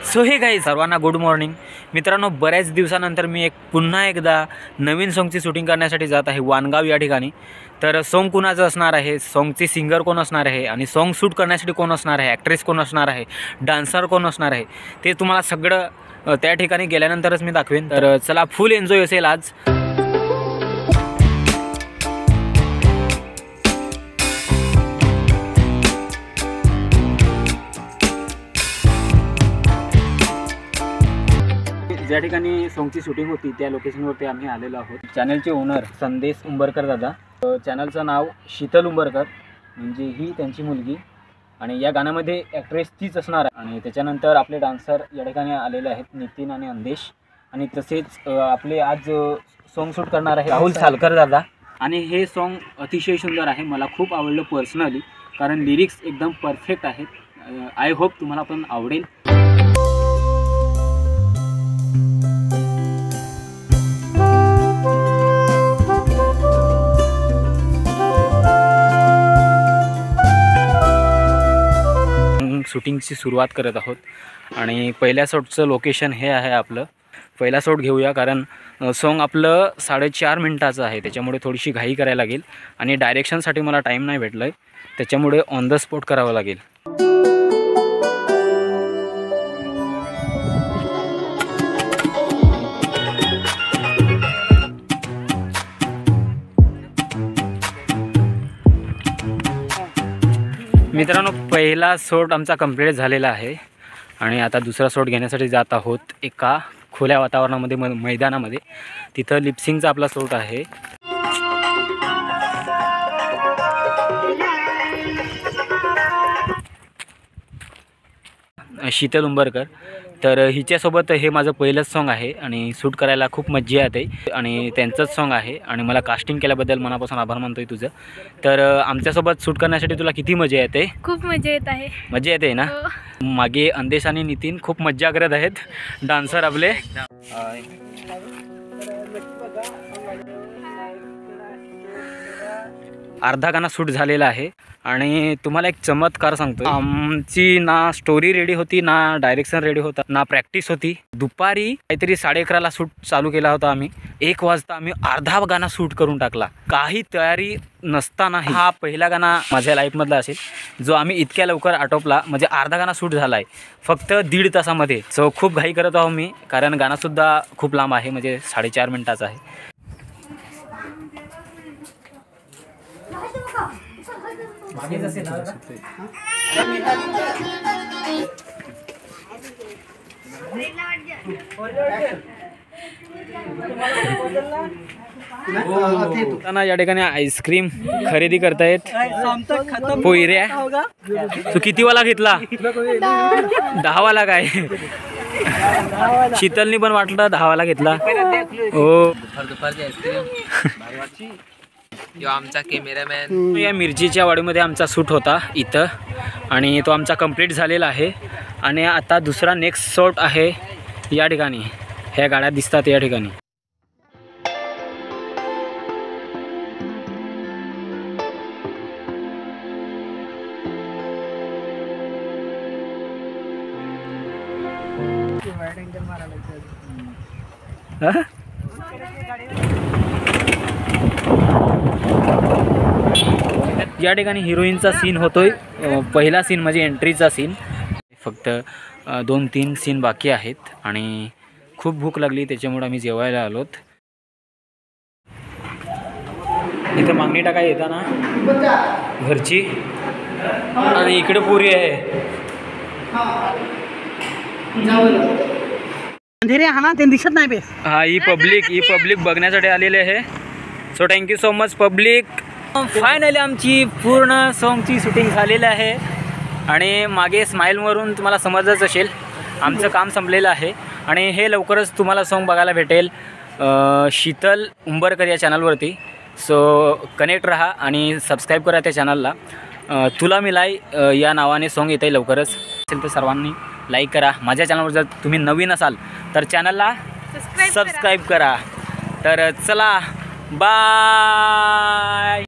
So हे guys सर्वांना good morning मित्रांनो। बऱ्याच दिवसानंतर मी पुन्हा एकदा नवीन सॉन्गची शूटिंग करण्यासाठी जात आहे वानगाव या ठिकाणी। तर सॉन्ग कुणाचं असणार आहे, सॉन्गचे सिंगर कोण असणार आहे आणि सॉन्ग शूट करण्यासाठी कोण असणार आहे, ॲक्ट्रेस कोण असणार आहे, डान्सर कोण असणार आहे, ते तुम्हाला सगळं त्या ठिकाणी गेल्यानंतरच मी दाखवेन। तर चला फुल एन्जॉय असेल आज। ज्या ठिकाणी सॉन्गची शूटिंग होती त्या लोकेशनवरती आम्ही आलेलो आहोत। चॅनलचे ओनर संदेश उंबरकर दादा, चॅनलचं नाव शीतल उंबरकर, म्हणजे ही त्यांची मुलगी आणि या गाण्यामध्ये ॲक्ट्रेस तीच असणार आहे। आणि त्याच्यानंतर आपले डान्सर या ठिकाणी आलेले आहेत नितीन आणि अंदेश, आणि तसेच आपले आज सॉन्ग शूट करणार आहे राहुल सालकर दादा। आणि हे सॉन्ग अतिशय सुंदर आहे, मला खूप आवडलं पर्सनली, कारण लिरिक्स एकदम परफेक्ट आहेत। आय होप तुम्हाला पण आवडेल। शूटिंगची सुरुवात करत आहोत आणि पहिल्या शॉटचं लोकेशन हे आहे आपलं। पहिला शॉट घेऊया, कारण सॉन्ग आपलं 4.5 मिनिटाचं आहे, त्याच्यामुळे थोडीशी घाई करायला लागेल आणि डायरेक्शनसाठी मला टाईम नाही भेटला आहे, त्याच्यामुळे ऑन द स्पॉट करावं लागेल। मित्रांनो पहिला शॉट आमचा कंप्लीट झालेला आहे आणि आता दुसरा शॉट घेण्यासाठी जात आहोत एका खुल्या वातावरणामध्ये मैदानामध्ये। तिथं लिपसिंगचा आपला शॉट आहे। शीतल उंबरकर, तर हिच्यासोबत हे माझं पहिलंच सॉन्ग आहे आणि शूट करायला खूप मजा येते आणि त्यांचंच सॉन्ग आहे आणि मला कास्टिंग केल्याबद्दल मनापासून आभार मानतोय तुझं। तर आमच्यासोबत शूट करण्यासाठी तुला किती मजा येते? खूप मजा येत आहे। मजा येते ना? मागे अंदेश आणि नितीन खूप मज्जा करत आहेत, डान्सर आपले। अर्धा गाणं शूट झालेला आहे आणि तुम्हाला एक चमत्कार सांगतो, आमची ना स्टोरी रेडी होती, ना डायरेक्शन रेडी होता, ना प्रॅक्टिस होती। दुपारी काहीतरी 11:30ला शूट चालू केला होता आम्ही, 1 वाजता आम्ही अर्धा गाणं शूट करून टाकला, काही तयारी नसताना। हा पहिला गाणं माझ्या लाईफमधला असेल जो आम्ही इतक्या लवकर आटोपला, म्हणजे अर्धा गाणं शूट झाला आहे फक्त 1.5 तासामध्ये। सो खूप घाई करत आहो मी, कारण गाणंसुद्धा खूप लांब आहे, म्हणजे 4.5 मिनिटाचं आहे। या ठिकाणी आईस्क्रीम खरेदी करतायत पोयऱ्या। तू किती वाला घेतला? 10 वाला काय? शीतलनी पण वाटलं 10 वाला घेतला। हो, दुपारची आईस्क्रीम। यो आमचा कॅमेरामॅन। या मिरचीच्या वाडीमध्ये आमचा शूट होता इथं आणि तो आमचा कंप्लीट झालेला आहे। आणि आता दुसरा नेक्स्ट शॉट आहे या ठिकाणी, ह्या गाड्या दिसतात या ठिकाणी। या ठिकाणी हिरोईनचा सीन होतोय, पहिला सीन म्हणजे एंट्रीचा सीन। फक्त 2-3 सीन बाकी आहेत आणि खूप भूक लागली, त्याच्यामुळे आम्ही जेवायला आलोत। इथं मागणी टाकाय येताना घरची, आणि इकडे पुरी आहे। दिसत नाही बे। हा, ही पब्लिक बघण्यासाठी आलेली आहे। So thank you so much public. Finally आमची पूर्ण सॉन्गची शूटिंग झालेली आहे आणि मागे स्माईलवरून तुम्हाला समजलंच असेल आमचं काम संपलेलं आहे। आणि हे लवकरच तुम्हाला सॉन्ग बघायला भेटेल शीतल उंबरकर या चॅनलवरती। सो कनेक्ट राहा आणि सबस्क्राईब करा त्या चॅनलला। तुला मिलाई या नावाने सॉन्ग येतं लवकरच असेल तर सर्वांनी लाईक करा। माझ्या चॅनलवर जर तुम्ही नवीन असाल तर चॅनलला सबस्क्राईब करा। तर चला, बाय।